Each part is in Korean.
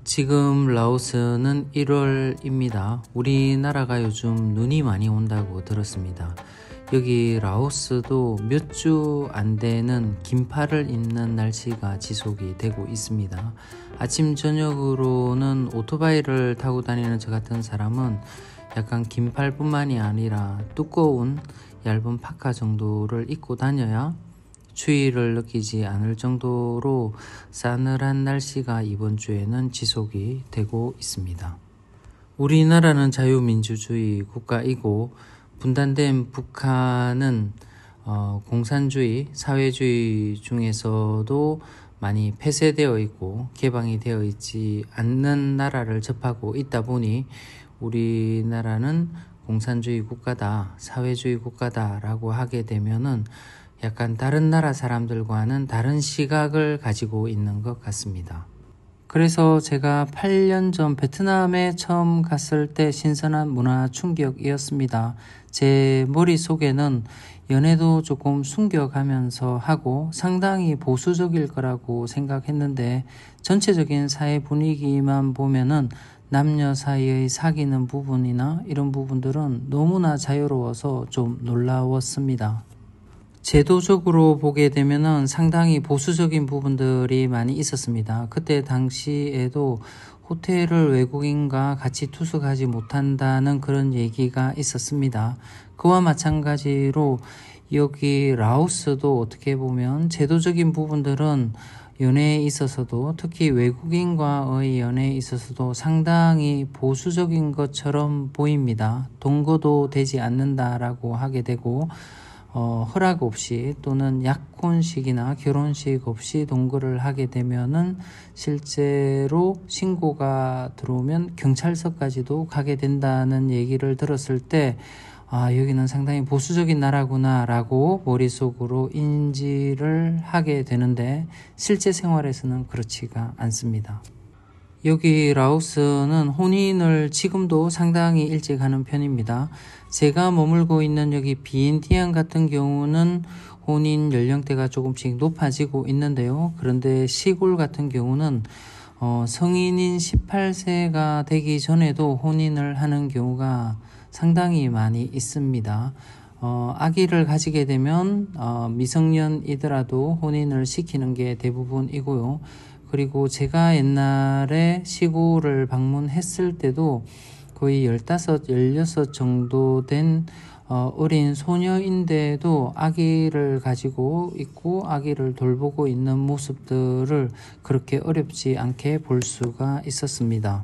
지금 라오스는 1월입니다. 우리나라가 요즘 눈이 많이 온다고 들었습니다. 여기 라오스도 몇 주 안 되는 긴팔을 입는 날씨가 지속이 되고 있습니다. 아침 저녁으로는 오토바이를 타고 다니는 저 같은 사람은 약간 긴팔뿐만이 아니라 두꺼운 얇은 파카 정도를 입고 다녀야 추위를 느끼지 않을 정도로 싸늘한 날씨가 이번 주에는 지속이 되고 있습니다. 우리나라는 자유민주주의 국가이고 분단된 북한은 공산주의, 사회주의 중에서도 많이 폐쇄되어 있고 개방이 되어 있지 않는 나라를 접하고 있다 보니 우리나라는 공산주의 국가다, 사회주의 국가다라고 하게 되면은 약간 다른 나라 사람들과는 다른 시각을 가지고 있는 것 같습니다. 그래서 제가 8년 전 베트남에 처음 갔을 때 신선한 문화 충격이었습니다. 제 머릿속에는 연애도 조금 숨겨가면서 하고 상당히 보수적일 거라고 생각했는데 전체적인 사회 분위기만 보면은 남녀 사이의 사귀는 부분이나 이런 부분들은 너무나 자유로워서 좀 놀라웠습니다. 제도적으로 보게 되면은 상당히 보수적인 부분들이 많이 있었습니다. 그때 당시에도 호텔을 외국인과 같이 투숙하지 못한다는 그런 얘기가 있었습니다. 그와 마찬가지로 여기 라오스도 어떻게 보면 제도적인 부분들은 연애에 있어서도 특히 외국인과의 연애에 있어서도 상당히 보수적인 것처럼 보입니다. 동거도 되지 않는다라고 하게 되고 허락 없이 또는 약혼식이나 결혼식 없이 동거를 하게 되면은 실제로 신고가 들어오면 경찰서까지도 가게 된다는 얘기를 들었을 때 여기는 상당히 보수적인 나라구나 라고 머릿속으로 인지를 하게 되는데 실제 생활에서는 그렇지가 않습니다. 여기 라오스는 혼인을 지금도 상당히 일찍 하는 편입니다. 제가 머물고 있는 여기 비엔티안 같은 경우는 혼인 연령대가 조금씩 높아지고 있는데요. 그런데 시골 같은 경우는 성인인 18세가 되기 전에도 혼인을 하는 경우가 상당히 많이 있습니다. 아기를 가지게 되면 미성년이더라도 혼인을 시키는 게 대부분이고요. 그리고 제가 옛날에 시골을 방문했을 때도 거의 15, 16 정도 된 어린 소녀인데도 아기를 가지고 있고 아기를 돌보고 있는 모습들을 그렇게 어렵지 않게 볼 수가 있었습니다.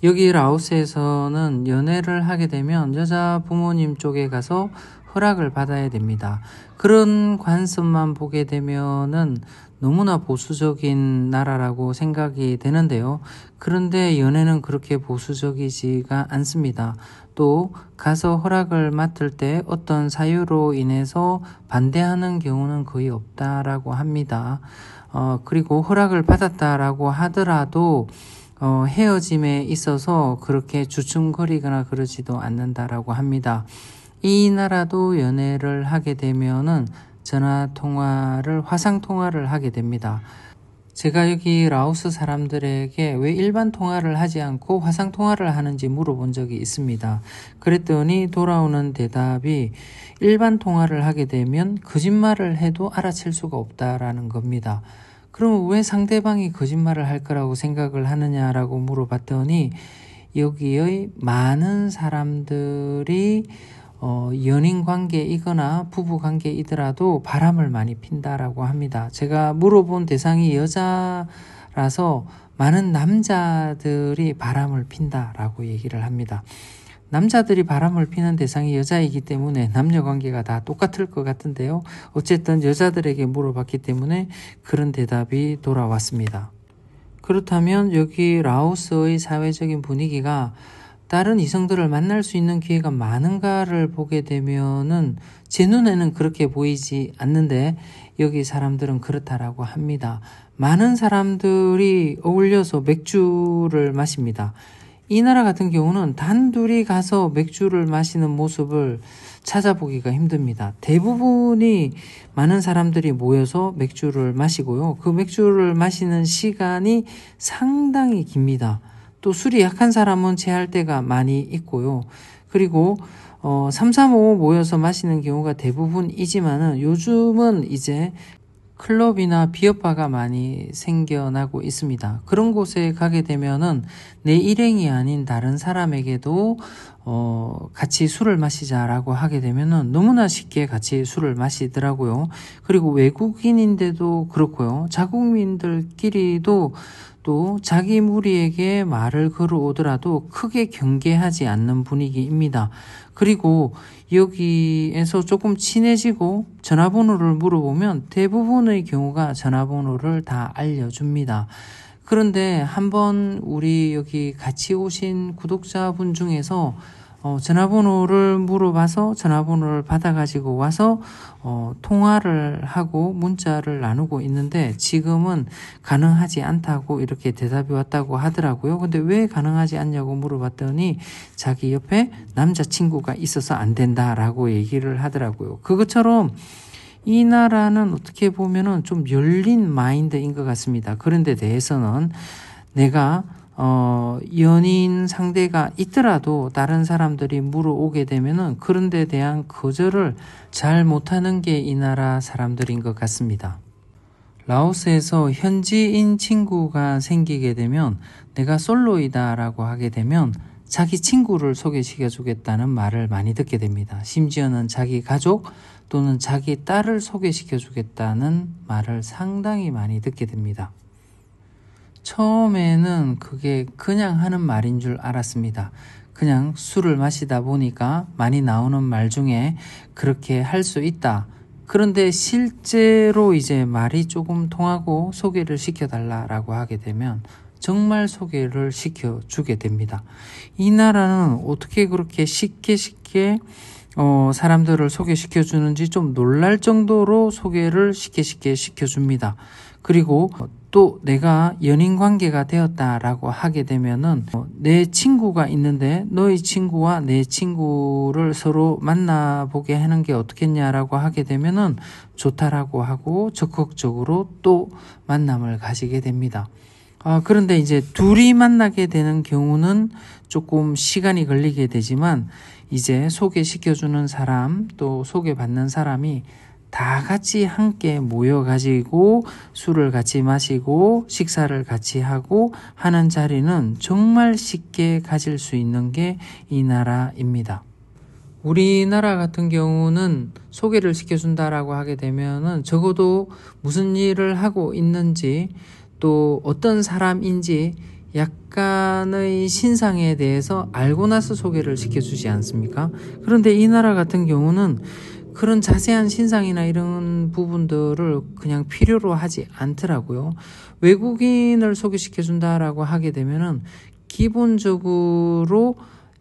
여기 라오스에서는 연애를 하게 되면 여자 부모님 쪽에 가서 허락을 받아야 됩니다. 그런 관점만 보게 되면은 너무나 보수적인 나라라고 생각이 되는데요. 그런데 연애는 그렇게 보수적이지가 않습니다. 또 가서 허락을 맡을 때 어떤 사유로 인해서 반대하는 경우는 거의 없다라고 합니다. 그리고 허락을 받았다라고 하더라도 헤어짐에 있어서 그렇게 주춤거리거나 그러지도 않는다라고 합니다. 이 나라도 연애를 하게 되면은 전화통화를 화상통화를 하게 됩니다. 제가 여기 라오스 사람들에게 왜 일반 통화를 하지 않고 화상통화를 하는지 물어본 적이 있습니다. 그랬더니 돌아오는 대답이 일반 통화를 하게 되면 거짓말을 해도 알아챌 수가 없다라는 겁니다. 그럼 왜 상대방이 거짓말을 할 거라고 생각을 하느냐라고 물어봤더니 여기의 많은 사람들이 연인 관계이거나 부부 관계이더라도 바람을 많이 핀다라고 합니다. 제가 물어본 대상이 여자라서 많은 남자들이 바람을 핀다라고 얘기를 합니다. 남자들이 바람을 피는 대상이 여자이기 때문에 남녀 관계가 다 똑같을 것 같은데요. 어쨌든 여자들에게 물어봤기 때문에 그런 대답이 돌아왔습니다. 그렇다면 여기 라오스의 사회적인 분위기가 다른 이성들을 만날 수 있는 기회가 많은가를 보게 되면은 제 눈에는 그렇게 보이지 않는데 여기 사람들은 그렇다라고 합니다. 많은 사람들이 어울려서 맥주를 마십니다. 이 나라 같은 경우는 단둘이 가서 맥주를 마시는 모습을 찾아보기가 힘듭니다. 대부분이 많은 사람들이 모여서 맥주를 마시고요. 그 맥주를 마시는 시간이 상당히 깁니다. 또 술이 약한 사람은 체할 때가 많이 있고요. 그리고 3, 4, 5 모여서 마시는 경우가 대부분이지만은 요즘은 이제 클럽이나 비어바가 많이 생겨나고 있습니다. 그런 곳에 가게 되면은 내 일행이 아닌 다른 사람에게도 같이 술을 마시자라고 하게 되면은 너무나 쉽게 같이 술을 마시더라고요. 그리고 외국인인데도 그렇고요. 자국민들끼리도 또 자기 무리에게 말을 걸어오더라도 크게 경계하지 않는 분위기입니다. 그리고 여기에서 조금 친해지고 전화번호를 물어보면 대부분의 경우가 전화번호를 다 알려줍니다. 그런데 한번 우리 여기 같이 오신 구독자분 중에서 전화번호를 물어봐서 전화번호를 받아가지고 와서 통화를 하고 문자를 나누고 있는데 지금은 가능하지 않다고 이렇게 대답이 왔다고 하더라고요. 근데 왜 가능하지 않냐고 물어봤더니 자기 옆에 남자친구가 있어서 안 된다라고 얘기를 하더라고요. 그것처럼 이 나라는 어떻게 보면은 좀 열린 마인드인 것 같습니다. 그런 데 대해서는 내가 연인 상대가 있더라도 다른 사람들이 물어오게 되면은 그런 데 대한 거절을 잘 못하는 게 이 나라 사람들인 것 같습니다. 라오스에서 현지인 친구가 생기게 되면 내가 솔로이다 라고 하게 되면 자기 친구를 소개시켜 주겠다는 말을 많이 듣게 됩니다. 심지어는 자기 가족 또는 자기 딸을 소개시켜 주겠다는 말을 상당히 많이 듣게 됩니다. 처음에는 그게 그냥 하는 말인 줄 알았습니다. 그냥 술을 마시다 보니까 많이 나오는 말 중에 그렇게 할 수 있다. 그런데 실제로 이제 말이 조금 통하고 소개를 시켜달라라고 하게 되면 정말 소개를 시켜주게 됩니다. 이 나라는 어떻게 그렇게 쉽게 사람들을 소개시켜주는지 좀 놀랄 정도로 소개를 쉽게 시켜줍니다. 그리고 또 내가 연인 관계가 되었다라고 하게 되면은 내 친구가 있는데 너의 친구와 내 친구를 서로 만나보게 하는 게 어떻겠냐라고 하게 되면은 좋다라고 하고 적극적으로 또 만남을 가지게 됩니다. 그런데 이제 둘이 만나게 되는 경우는 조금 시간이 걸리게 되지만 이제 소개시켜주는 사람 또 소개받는 사람이 다 같이 함께 모여가지고 술을 같이 마시고 식사를 같이 하고 하는 자리는 정말 쉽게 가질 수 있는 게 이 나라입니다. 우리나라 같은 경우는 소개를 시켜준다라고 하게 되면은 적어도 무슨 일을 하고 있는지 또 어떤 사람인지 약간의 신상에 대해서 알고 나서 소개를 시켜주지 않습니까? 그런데 이 나라 같은 경우는 그런 자세한 신상이나 이런 부분들을 그냥 필요로 하지 않더라고요. 외국인을 소개시켜준다라고 하게 되면은 기본적으로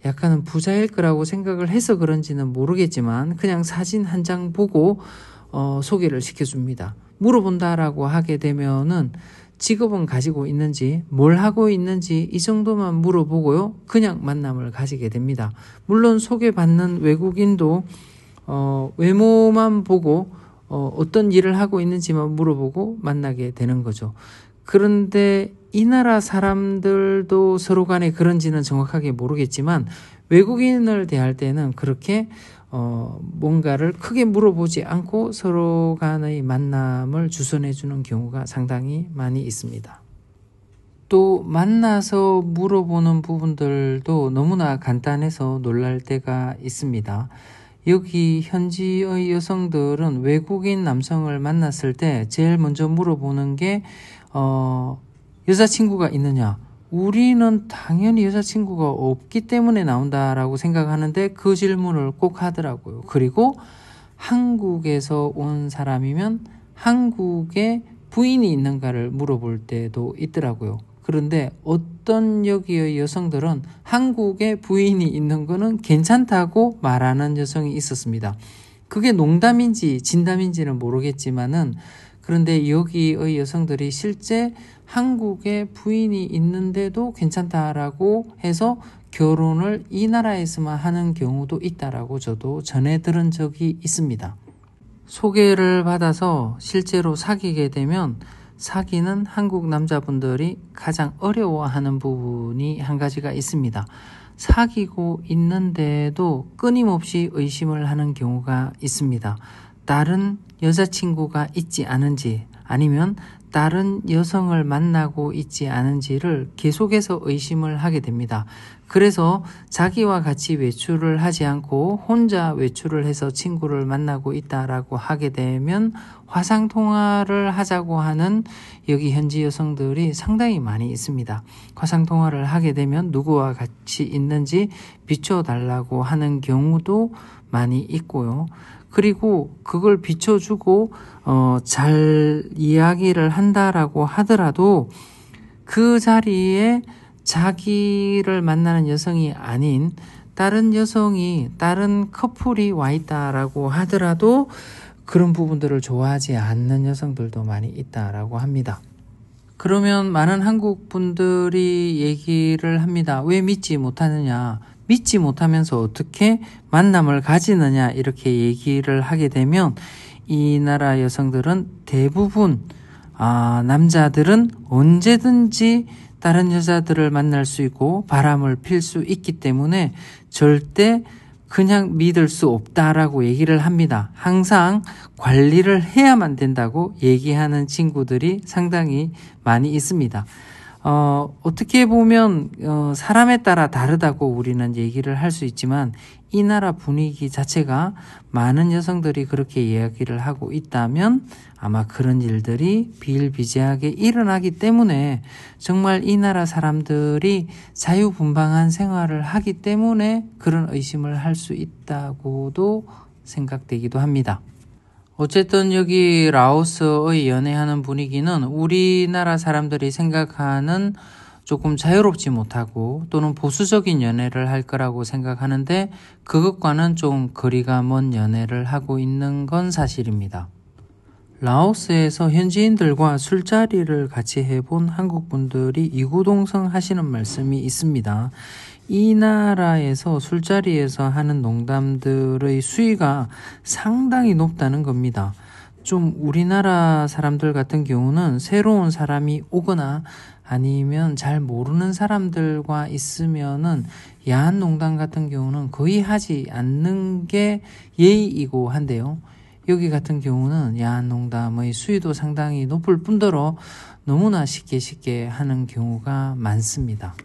약간은 부자일 거라고 생각을 해서 그런지는 모르겠지만 그냥 사진 한 장 보고 소개를 시켜줍니다. 물어본다라고 하게 되면은 직업은 가지고 있는지 뭘 하고 있는지 이 정도만 물어보고요. 그냥 만남을 가지게 됩니다. 물론 소개받는 외국인도 외모만 보고 어떤 일을 하고 있는지만 물어보고 만나게 되는 거죠. 그런데 이 나라 사람들도 서로 간에 그런지는 정확하게 모르겠지만 외국인을 대할 때는 그렇게 뭔가를 크게 물어보지 않고 서로 간의 만남을 주선해 주는 경우가 상당히 많이 있습니다. 또 만나서 물어보는 부분들도 너무나 간단해서 놀랄 때가 있습니다. 여기 현지의 여성들은 외국인 남성을 만났을 때 제일 먼저 물어보는 게 여자친구가 있느냐? 우리는 당연히 여자친구가 없기 때문에 나온다라고 생각하는데 그 질문을 꼭 하더라고요. 그리고 한국에서 온 사람이면 한국에 부인이 있는가를 물어볼 때도 있더라고요. 그런데 어떤 여기의 여성들은 한국에 부인이 있는 거는 괜찮다고 말하는 여성이 있었습니다. 그게 농담인지 진담인지는 모르겠지만은 그런데 여기의 여성들이 실제 한국에 부인이 있는데도 괜찮다라고 해서 결혼을 이 나라에서만 하는 경우도 있다라고 저도 전해 들은 적이 있습니다. 소개를 받아서 실제로 사귀게 되면 사귀는 한국 남자분들이 가장 어려워하는 부분이 한 가지가 있습니다. 사귀고 있는데도 끊임없이 의심을 하는 경우가 있습니다. 다른 여자친구가 있지 않은지 아니면 다른 여성을 만나고 있지 않은지를 계속해서 의심을 하게 됩니다. 그래서 자기와 같이 외출을 하지 않고 혼자 외출을 해서 친구를 만나고 있다라고 하게 되면 화상통화를 하자고 하는 여기 현지 여성들이 상당히 많이 있습니다. 화상통화를 하게 되면 누구와 같이 있는지 비춰달라고 하는 경우도 많이 있고요. 그리고 그걸 비춰주고 잘 이야기를 한다라고 하더라도 그 자리에 자기를 만나는 여성이 아닌 다른 여성이 다른 커플이 와 있다라고 하더라도 그런 부분들을 좋아하지 않는 여성들도 많이 있다라고 합니다. 그러면 많은 한국 분들이 얘기를 합니다. 왜 믿지 못하느냐? 믿지 못하면서 어떻게 만남을 가지느냐? 이렇게 얘기를 하게 되면 이 나라 여성들은 대부분 남자들은 언제든지 다른 여자들을 만날 수 있고 바람을 필 수 있기 때문에 절대 그냥 믿을 수 없다라고 얘기를 합니다. 항상 관리를 해야만 된다고 얘기하는 친구들이 상당히 많이 있습니다. 어떻게 보면 사람에 따라 다르다고 우리는 얘기를 할 수 있지만 이 나라 분위기 자체가 많은 여성들이 그렇게 이야기를 하고 있다면 아마 그런 일들이 비일비재하게 일어나기 때문에 정말 이 나라 사람들이 자유분방한 생활을 하기 때문에 그런 의심을 할 수 있다고도 생각되기도 합니다. 어쨌든 여기 라오스의 연애하는 분위기는 우리나라 사람들이 생각하는 조금 자유롭지 못하고 또는 보수적인 연애를 할 거라고 생각하는데 그것과는 좀 거리가 먼 연애를 하고 있는 건 사실입니다. 라오스에서 현지인들과 술자리를 같이 해본 한국 분들이 이구동성 하시는 말씀이 있습니다. 이 나라에서 술자리에서 하는 농담들의 수위가 상당히 높다는 겁니다. 좀 우리나라 사람들 같은 경우는 새로운 사람이 오거나 아니면 잘 모르는 사람들과 있으면은 야한 농담 같은 경우는 거의 하지 않는 게 예의이고 한데요. 여기 같은 경우는 야한 농담의 수위도 상당히 높을 뿐더러 너무나 쉽게 하는 경우가 많습니다.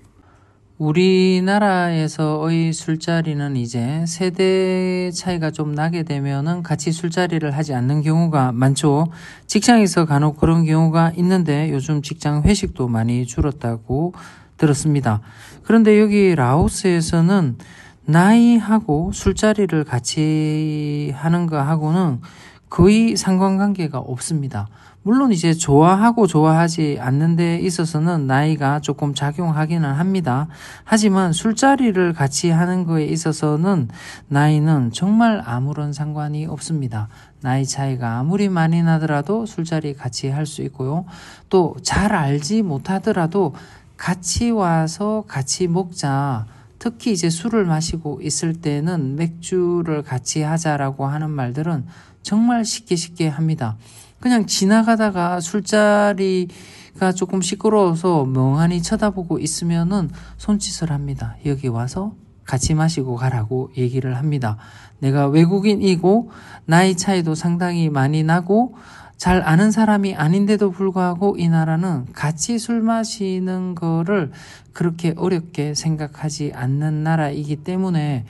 우리나라에서의 술자리는 이제 세대 차이가 좀 나게 되면은 같이 술자리를 하지 않는 경우가 많죠. 직장에서 간혹 그런 경우가 있는데 요즘 직장 회식도 많이 줄었다고 들었습니다. 그런데 여기 라오스에서는 나이하고 술자리를 같이 하는 거하고는 거의 상관관계가 없습니다. 물론 이제 좋아하고 좋아하지 않는 데 있어서는 나이가 조금 작용하기는 합니다. 하지만 술자리를 같이 하는 거에 있어서는 나이는 정말 아무런 상관이 없습니다. 나이 차이가 아무리 많이 나더라도 술자리 같이 할 수 있고요. 또 잘 알지 못하더라도 같이 와서 같이 먹자. 특히 이제 술을 마시고 있을 때는 맥주를 같이 하자라고 하는 말들은 정말 쉽게 합니다. 그냥 지나가다가 술자리가 조금 시끄러워서 멍하니 쳐다보고 있으면은 손짓을 합니다. 여기 와서 같이 마시고 가라고 얘기를 합니다. 내가 외국인이고 나이 차이도 상당히 많이 나고 잘 아는 사람이 아닌데도 불구하고 이 나라는 같이 술 마시는 거를 그렇게 어렵게 생각하지 않는 나라이기 때문에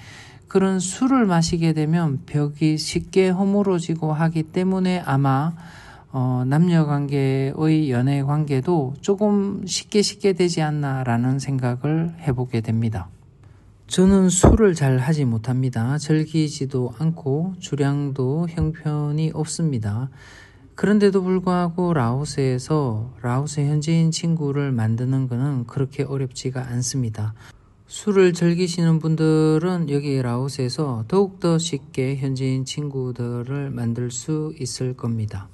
그런 술을 마시게 되면 벽이 쉽게 허물어지고 하기 때문에 아마 남녀관계의 연애관계도 조금 쉽게 되지 않나라는 생각을 해보게 됩니다. 저는 술을 잘 하지 못합니다. 즐기지도 않고 주량도 형편이 없습니다. 그런데도 불구하고 라오스에서 라오스 현지인 친구를 만드는 것은 그렇게 어렵지가 않습니다. 술을 즐기시는 분들은 여기 라오스에서 더욱더 쉽게 현지인 친구들을 만들 수 있을 겁니다.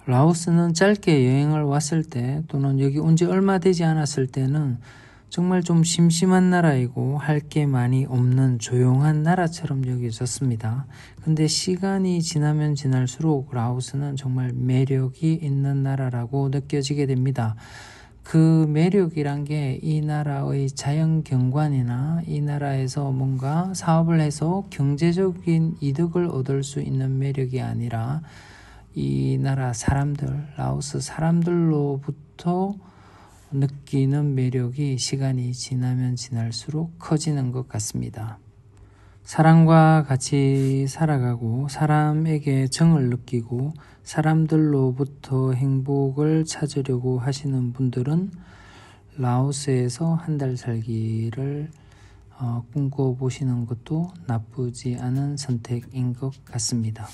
라오스는 짧게 여행을 왔을 때 또는 여기 온 지 얼마 되지 않았을 때는 정말 좀 심심한 나라이고 할 게 많이 없는 조용한 나라처럼 여겨졌습니다. 근데 시간이 지나면 지날수록 라오스는 정말 매력이 있는 나라라고 느껴지게 됩니다. 그 매력이란 게 이 나라의 자연 경관이나 이 나라에서 뭔가 사업을 해서 경제적인 이득을 얻을 수 있는 매력이 아니라 이 나라 사람들, 라오스 사람들로부터 느끼는 매력이 시간이 지나면 지날수록 커지는 것 같습니다. 사람과 같이 살아가고 사람에게 정을 느끼고 사람들로부터 행복을 찾으려고 하시는 분들은 라오스에서 한 달 살기를 꿈꿔보시는 것도 나쁘지 않은 선택인 것 같습니다.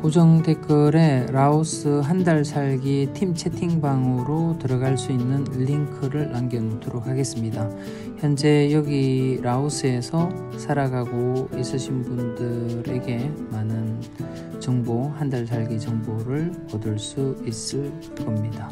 고정 댓글에 라오스 한 달 살기 팀 채팅방으로 들어갈 수 있는 링크를 남겨놓도록 하겠습니다. 현재 여기 라오스에서 살아가고 있으신 분들에게 많은 정보, 한 달 살기 정보를 얻을 수 있을 겁니다.